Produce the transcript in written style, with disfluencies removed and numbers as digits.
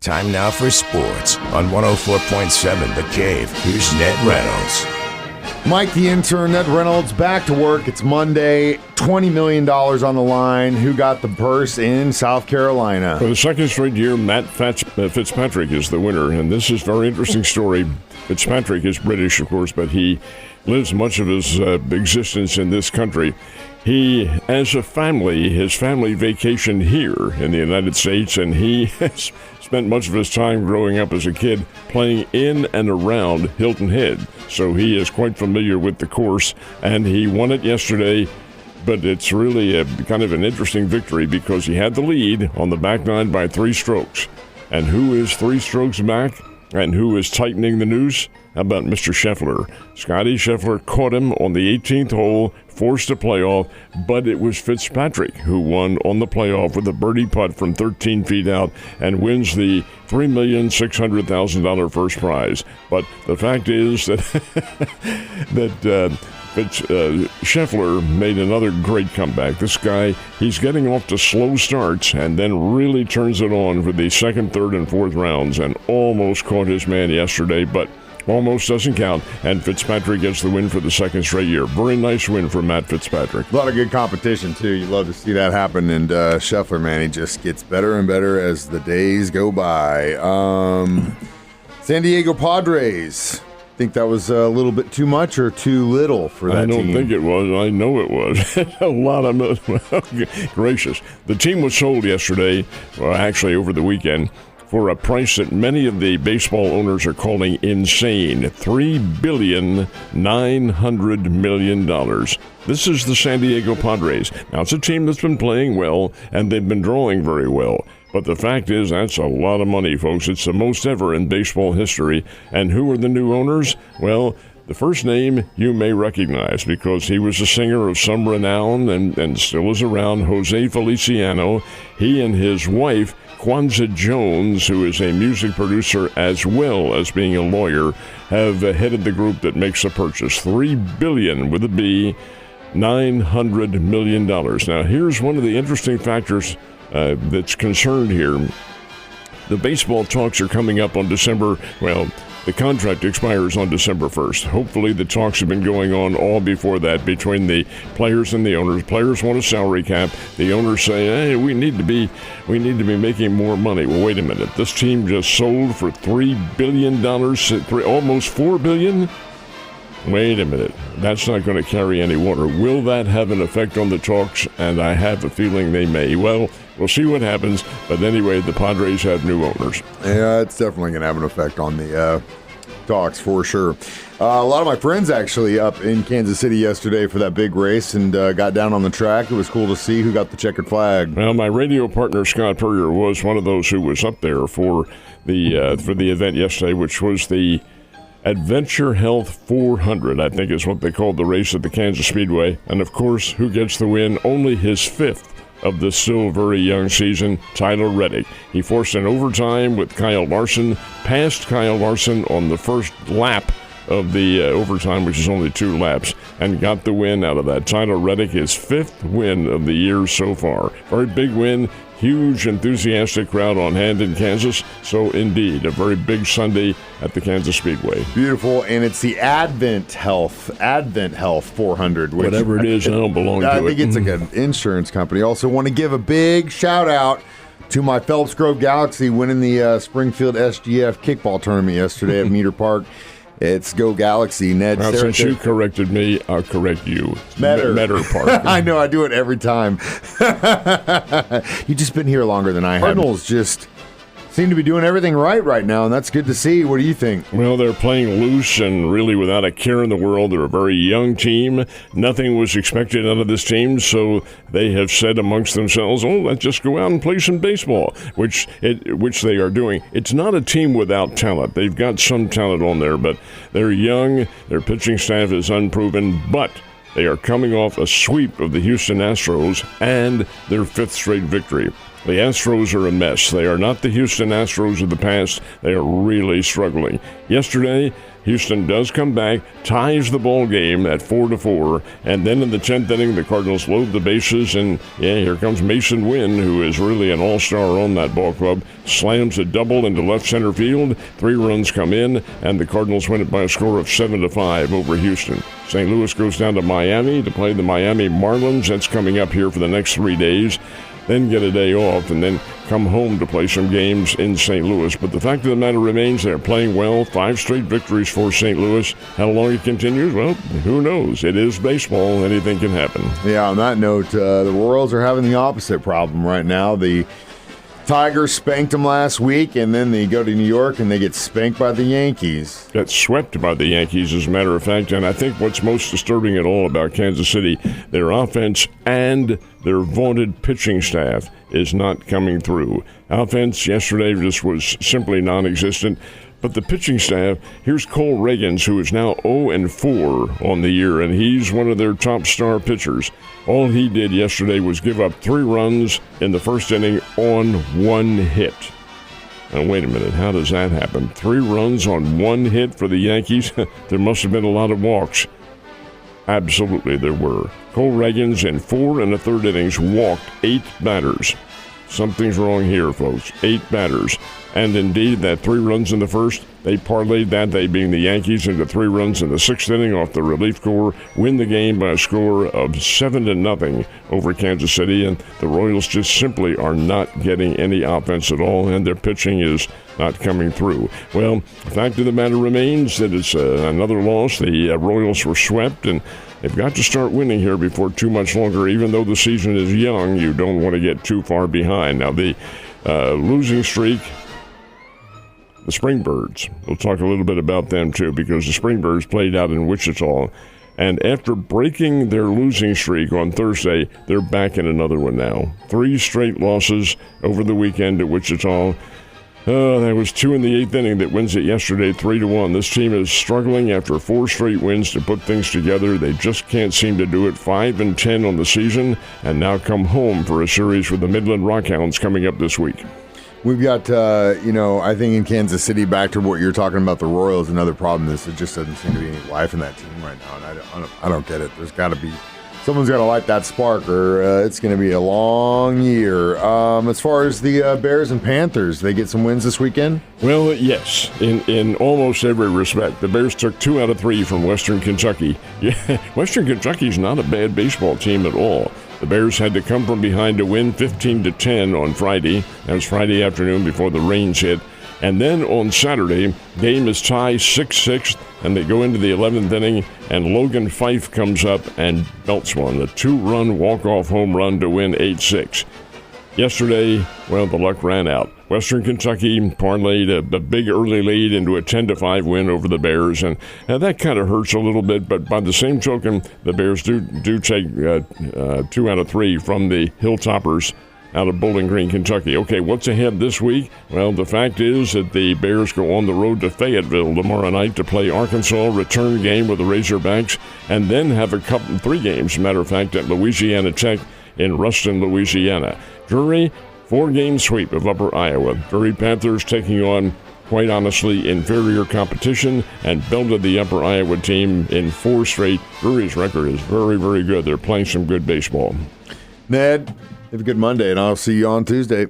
Time now for sports on 104.7 The Cave. Here's Ned Reynolds. Mike, the intern, Ned Reynolds, back to work. It's Monday, $20 million on the line. Who got the purse in South Carolina? For the second straight year, Matt Fitzpatrick is the winner, and this is a very interesting story. Fitzpatrick is British, of course, but he lives much of his existence in this country. He, as a family, his family vacationed here in the United States, and he has spent much of his time growing up as a kid playing in and around Hilton Head. So he is quite familiar with the course, and he won it yesterday. But it's really a kind of an interesting victory because he had the lead on the back nine by 3 strokes. And who is 3 strokes back? And who is tightening the noose? How about Mr. Scheffler? Scotty Scheffler caught him on the 18th hole, forced a playoff, but it was Fitzpatrick who won on the playoff with a birdie putt from 13 feet out and wins the $3,600,000 first prize. But the fact is that Scheffler made another great comeback. This guy, he's getting off to slow starts and then really turns it on for the second, third, and fourth rounds and almost caught his man yesterday, but almost doesn't count, and Fitzpatrick gets the win for the second straight year. Very nice win for Matt Fitzpatrick. A lot of good competition, too. You love to see that happen, and Scheffler, man, he just gets better and better as the days go by. San Diego Padres. Think that was a little bit too much or too little for that team? I don't think it was. I know it was. A lot of gracious. The team was sold yesterday, well, actually over the weekend, for a price that many of the baseball owners are calling insane, $3.9 billion. This is the San Diego Padres. Now, it's a team that's been playing well, and they've been drawing very well. But the fact is, that's a lot of money, folks. It's the most ever in baseball history. And who are the new owners? Well, the first name you may recognize because he was a singer of some renown and still is around, Jose Feliciano. He and his wife, Kwanzaa Jones, who is a music producer as well as being a lawyer, have headed the group that makes the purchase. $3 billion with a B, $900 million. Now, here's one of the interesting factors that's concerned here. The baseball talks are coming up on December, well, the contract expires on December 1st. Hopefully the talks have been going on all before that between the players and the owners. Players want a salary cap. The owners say, hey, we need to be making more money. Well, wait a minute. This team just sold for $3 billion, almost $4 billion? Wait a minute. That's not going to carry any water. Will that have an effect on the talks? And I have a feeling they may. Well, we'll see what happens. But anyway, the Padres have new owners. Yeah, it's definitely going to have an effect on the talks for sure. A lot of my friends actually up in Kansas City yesterday for that big race and got down on the track. It was cool to see who got the checkered flag. Well, my radio partner Scott Purrier was one of those who was up there for the event yesterday, which was the Adventure Health 400, I think is what they called the race at the Kansas Speedway. And, of course, who gets the win? Only his 5th of the still very young season, Tyler Reddick. He forced an overtime with Kyle Larson, passed Kyle Larson on the first lap of the overtime, which is only 2 laps, and got the win out of that. Tyler Reddick, his 5th win of the year so far. Very big win. Huge, enthusiastic crowd on hand in Kansas. So, indeed, a very big Sunday at the Kansas Speedway. Beautiful, and it's the Advent Health 400. Which whatever it is, I don't belong to it. I think it's like an insurance company. Also want to give a big shout-out to my Phelps Grove Galaxy winning the Springfield SGF kickball tournament yesterday at Meter Park. It's Go Galaxy. Ned, well, since you corrected me, I'll correct you. Metter Park. I know, I do it every time. You've just been here longer than I have. Cardinals just seem to be doing everything right now, and that's good to see. What do you think? Well, they're playing loose and really without a care in the world. They're a very young team. Nothing was expected out of this team, so they have said amongst themselves, oh, let's just go out and play some baseball, which they are doing. It's not a team without talent. They've got some talent on there, but they're young. Their pitching staff is unproven, but they are coming off a sweep of the Houston Astros and their 5th straight victory. The Astros are a mess. They are not the Houston Astros of the past. They are really struggling. Yesterday, Houston does come back, ties the ball game at 4-4, and then in the 10th inning, the Cardinals load the bases, and here comes Mason Wynn, who is really an all-star on that ball club, slams a double into left center field. 3 runs come in, and the Cardinals win it by a score of 7-5 over Houston. St. Louis goes down to Miami to play the Miami Marlins. That's coming up here for the next 3 days. Then get a day off, and then come home to play some games in St. Louis. But the fact of the matter remains, they're playing well. 5 straight victories for St. Louis. How long it continues? Well, who knows? It is baseball. Anything can happen. Yeah, on that note, the Royals are having the opposite problem right now. The Tigers spanked them last week, and then they go to New York and they get spanked by the Yankees. Got swept by the Yankees, as a matter of fact. And I think what's most disturbing at all about Kansas City, their offense and their vaunted pitching staff is not coming through. Offense yesterday just was simply non-existent. But the pitching staff, here's Cole Reagans, who is now 0-4 on the year, and he's one of their top star pitchers. All he did yesterday was give up 3 runs in the first inning on 1 hit. Now, wait a minute, how does that happen? 3 runs on 1 hit for the Yankees? There must have been a lot of walks. Absolutely, there were. Cole Reagans in 4 1/3 innings walked 8 batters. Something's wrong here, folks. 8 batters. And indeed, that 3 runs in the first, they parlayed that, they being the Yankees, into 3 runs in the 6th inning off the relief corps, win the game by a score of 7-0 over Kansas City. And the Royals just simply are not getting any offense at all, and their pitching is not coming through. Well, the fact of the matter remains that it's another loss. The Royals were swept, and they've got to start winning here before too much longer. Even though the season is young, you don't want to get too far behind. Now, the losing streak, the Springbirds. We'll talk a little bit about them, too, because the Springbirds played out in Wichita. And after breaking their losing streak on Thursday, they're back in another one now. 3 straight losses over the weekend at Wichita. That was 2 in the 8th inning that wins it yesterday, 3-1. This team is struggling after 4 straight wins to put things together. They just can't seem to do it. 5-10 on the season, and now come home for a series with the Midland Rockhounds coming up this week. We've got, I think in Kansas City, back to what you're talking about, the Royals, another problem is there just doesn't seem to be any life in that team right now, and I don't get it. There's got to be, someone's got to light that spark, or it's going to be a long year. As far as the Bears and Panthers, they get some wins this weekend? Well, yes, in almost every respect. The Bears took 2 out of 3 from Western Kentucky. Yeah, Western Kentucky's not a bad baseball team at all. The Bears had to come from behind to win 15-10 on Friday. That was Friday afternoon before the rains hit. And then on Saturday, game is tied 6-6, and they go into the 11th inning, and Logan Fife comes up and belts one, a 2-run walk-off home run to win 8-6. Yesterday, well, the luck ran out. Western Kentucky parlayed a big early lead into a 10-5 win over the Bears, and that kind of hurts a little bit. But by the same token, the Bears do take 2 out of 3 from the Hilltoppers out of Bowling Green, Kentucky. Okay, what's ahead this week? Well, the fact is that the Bears go on the road to Fayetteville tomorrow night to play Arkansas, return game with the Razorbacks, and then have 3 games, matter of fact, at Louisiana Tech in Ruston, Louisiana. Drury, 4-game sweep of Upper Iowa. Drury Panthers taking on, quite honestly, inferior competition and belted the Upper Iowa team in 4 straight. Drury's record is very, very good. They're playing some good baseball. Ned, have a good Monday, and I'll see you on Tuesday.